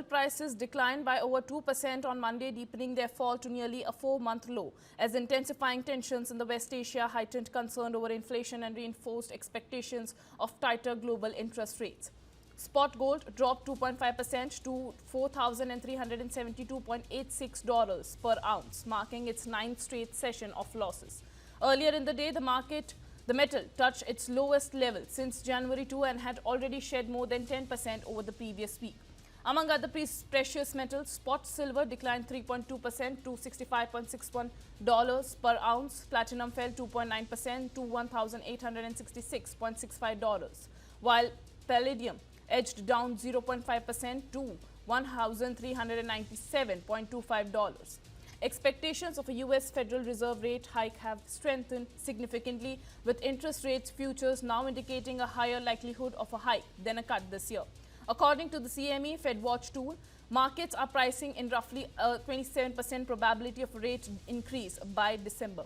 Gold prices declined by over 2% on Monday, deepening their fall to nearly a 4-month low, as intensifying tensions in the West Asia heightened concern over inflation and reinforced expectations of tighter global interest rates. Spot gold dropped 2.5% to $4,372.86 per ounce, marking its ninth straight session of losses. Earlier in the day, the metal touched its lowest level since January 2 and had already shed more than 10% over the previous week. Among other precious metals, spot silver declined 3.2% to $65.61 per ounce. Platinum fell 2.9% to $1,866.65, while palladium edged down 0.5% to $1,397.25. Expectations of a U.S. Federal Reserve rate hike have strengthened significantly, with interest rates futures now indicating a higher likelihood of a hike than a cut this year. According to the CME FedWatch tool, markets are pricing in roughly a 27% probability of a rate increase by December.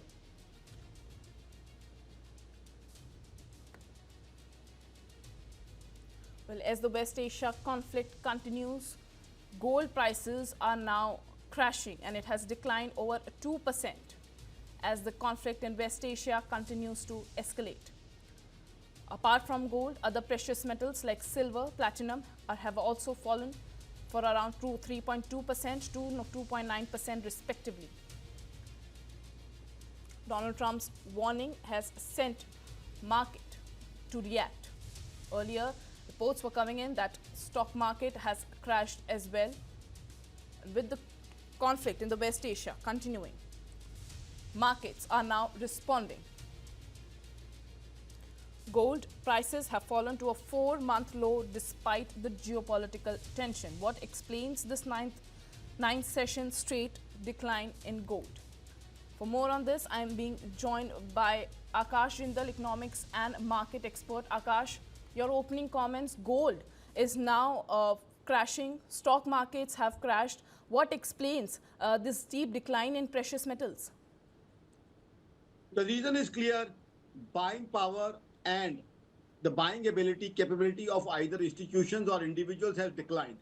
Well, as the West Asia conflict continues, gold prices are now crashing, and it has declined over 2% as the conflict in West Asia continues to escalate. Apart from gold, other precious metals like silver, platinum have also fallen for around 3.2% to 2.9% respectively. Donald Trump's warning has sent market to react. Earlier, reports were coming in that stock market has crashed as well. With the conflict in the West Asia continuing, markets are now responding. Gold prices have fallen to a 4-month low despite the geopolitical tension. What explains this ninth session straight decline in gold? For more on this, I am being joined by Akash Jindal, economics and market expert. Akash, your opening comments: gold is now crashing, stock markets have crashed. What explains this steep decline in precious metals? The reason is clear: buying power and the buying ability, capability of either institutions or individuals has declined.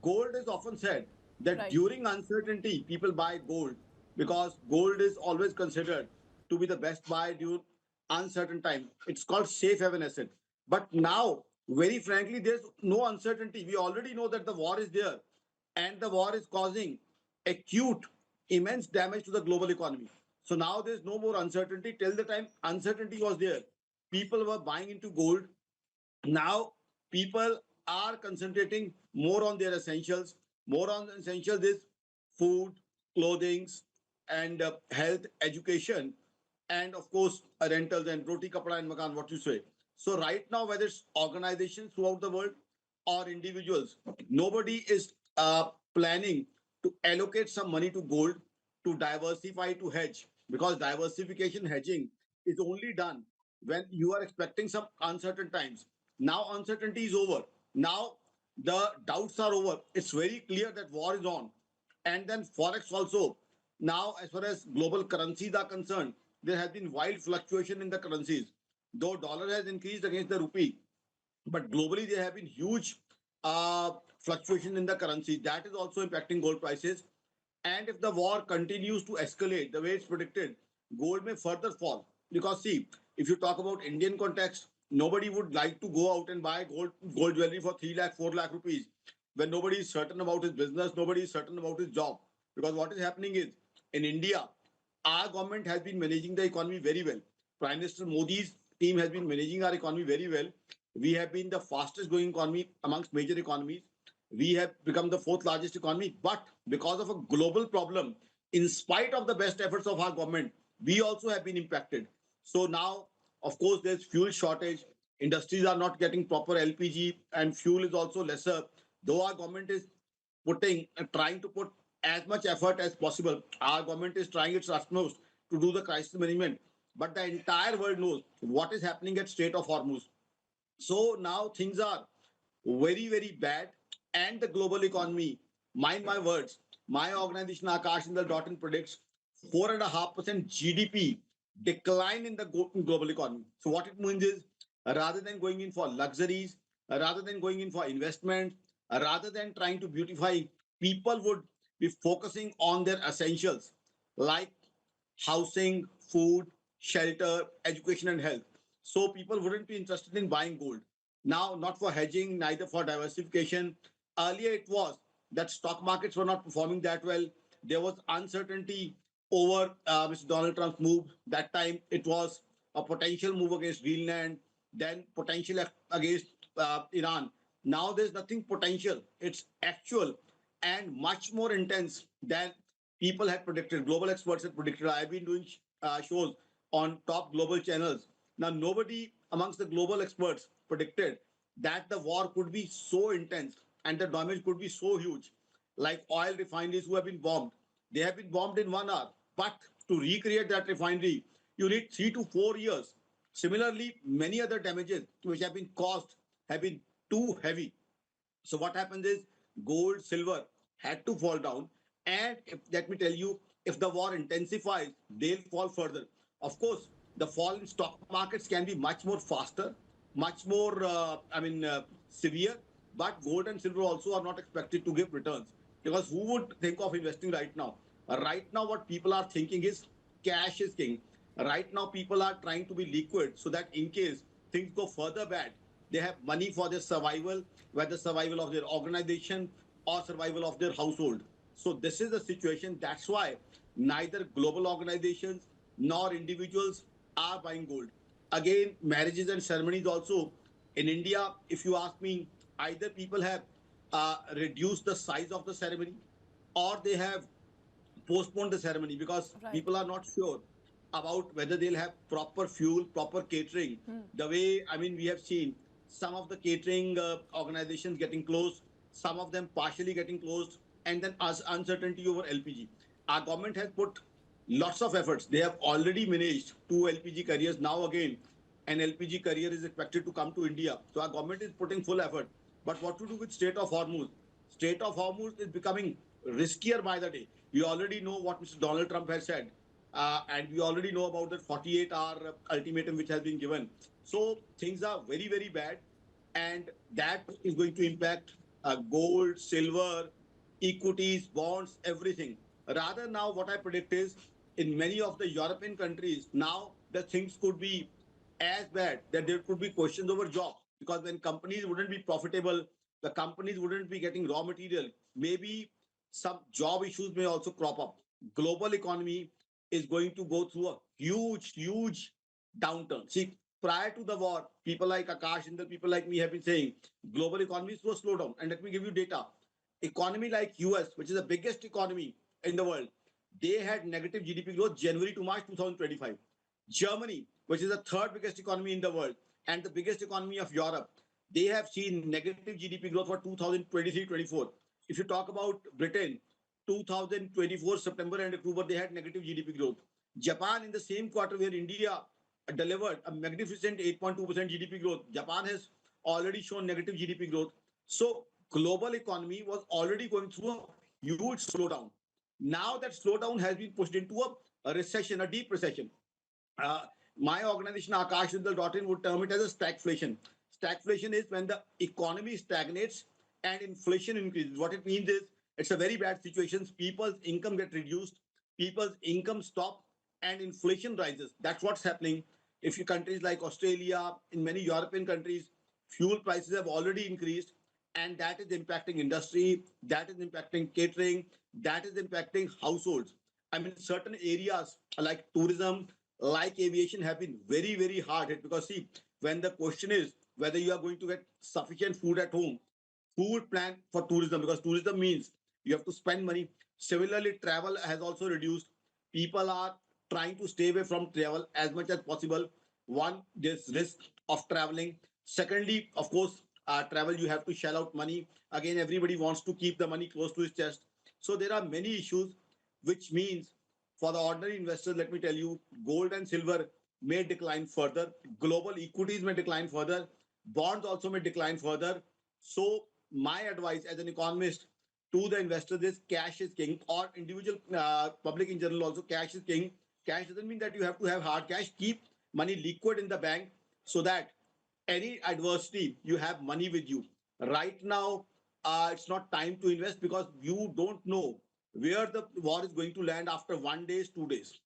Gold is often said that Right. during uncertainty, people buy gold because gold is always considered to be the best buy during uncertain time. It's called safe haven asset. But now, very frankly, there's no uncertainty. We already know that the war is there, and the war is causing acute, immense damage to the global economy. So now there's no more uncertainty. Till the time uncertainty was there, people were buying into gold. Now people are concentrating more on their essentials. More on essentials is food, clothing, and health, education, and of course rentals and roti kapda and makan, what you say. So right now, whether it's organizations throughout the world or individuals, nobody is planning to allocate some money to gold to diversify, to hedge, because diversification, hedging is only done when you are expecting some uncertain times. Now uncertainty is over. Now the doubts are over. It's very clear that war is on. And then forex also. Now, as far as global currencies are concerned, there has been wild fluctuation in the currencies. Though dollar has increased against the rupee, but globally there have been huge fluctuation in the currency. That is also impacting gold prices. And if the war continues to escalate the way it's predicted, gold may further fall. Because see, if you talk about Indian context, nobody would like to go out and buy gold jewelry for 3 lakh, 4 lakh rupees when nobody is certain about his business, nobody is certain about his job. Because what is happening is, in India, our government has been managing the economy very well. Prime Minister Modi's team has been managing our economy very well. We have been the fastest growing economy amongst major economies. We have become the fourth largest economy. But because of a global problem, in spite of the best efforts of our government, we also have been impacted. So now, of course, there's fuel shortage. Industries are not getting proper LPG, and fuel is also lesser. Though our government is trying to put as much effort as possible, our government is trying its utmost to do the crisis management. But the entire world knows what is happening at Strait of Hormuz. So now things are very, very bad. And the global economy, mind my words, my organization Akash Indal predicts 4.5% GDP decline in the global economy. So what it means is, rather than going in for luxuries, rather than going in for investment, Rather than trying to beautify, people would be focusing on their essentials like housing, food, shelter, education, and health. So people wouldn't be interested in buying gold. Now, not for hedging, neither for diversification. Earlier, it was that stock markets were not performing that well. There was uncertainty over Mr. Donald Trump's move. That time, it was a potential move against Greenland, then potential against Iran. Now, there's nothing potential. It's actual and much more intense than people had predicted. Global experts had predicted. I've been doing shows on top global channels. Now, nobody amongst the global experts predicted that the war could be so intense and the damage could be so huge. Like oil refineries who have been bombed, they have been bombed in 1 hour. But to recreate that refinery, you need 3 to 4 years. Similarly, many other damages which have been caused have been too heavy. So what happens is gold, silver had to fall down. And if, let me tell you, if the war intensifies, they'll fall further. Of course, the fall in stock markets can be much more faster, much more, severe. But gold and silver also are not expected to give returns because who would think of investing right now? Right now, what people are thinking is cash is king. Right now, people are trying to be liquid so that in case things go further bad, they have money for their survival, whether survival of their organization or survival of their household. So this is the situation. That's why neither global organizations nor individuals are buying gold. Again, marriages and ceremonies also in India, if you ask me, either people have reduced the size of the ceremony or they have postpone the ceremony because Right. people are not sure about whether they'll have proper fuel, proper catering. The way, I mean, we have seen some of the catering organizations getting closed, some of them partially getting closed, and then as uncertainty over LPG. Our government has put lots of efforts. They have already managed 2 LPG carriers. Now again, an LPG carrier is expected to come to India. So our government is putting full effort. But what to do with Strait of Hormuz? Strait of Hormuz is becoming riskier by the day. We already know what Mr. Donald Trump has said, and we already know about the 48-hour ultimatum which has been given. So things are very, very bad, and that is going to impact gold, silver, equities, bonds, everything. Rather, now what I predict is in many of the European countries, now the things could be as bad that there could be questions over jobs because when companies wouldn't be profitable, the companies wouldn't be getting raw material. Maybe some job issues may also crop up. Global economy is going to go through a huge, huge downturn. See, prior to the war, people like Akash and the people like me have been saying global economies will slow down. And let me give you data. Economy like US, which is the biggest economy in the world, they had negative GDP growth January to March 2025. Germany, which is the third biggest economy in the world and the biggest economy of Europe, they have seen negative GDP growth for 2023-24. If you talk about Britain, 2024 September and October, they had negative GDP growth. Japan, in the same quarter where India delivered a magnificent 8.2% GDP growth, Japan has already shown negative GDP growth. So global economy was already going through a huge slowdown. Now that slowdown has been pushed into a recession, a deep recession. Uh, my organization, Akashvindal.in, would term it as a stagflation. Stagflation is when the economy stagnates and inflation increases. What it means is it's a very bad situation. People's income get reduced, people's income stop, and inflation rises. That's what's happening. If you countries like Australia, in many European countries, fuel prices have already increased, and that is impacting industry, that is impacting catering, that is impacting households. I mean, certain areas like tourism, like aviation, have been very, very hard hit because see, when the question is whether you are going to get sufficient food at home, food plan for tourism because tourism means you have to spend money. Similarly, travel has also reduced. People are trying to stay away from travel as much as possible. One, there's risk of traveling. Secondly, of course, travel you have to shell out money. Again, everybody wants to keep the money close to his chest. So there are many issues, which means for the ordinary investors, let me tell you, gold and silver may decline further. Global equities may decline further. Bonds also may decline further. So my advice as an economist to the investors is cash is king, or individual public in general also cash is king. Cash doesn't mean that you have to have hard cash. Keep money liquid in the bank so that any adversity you have money with you. Right now, it's not time to invest because you don't know where the war is going to land after 1 day, 2 days.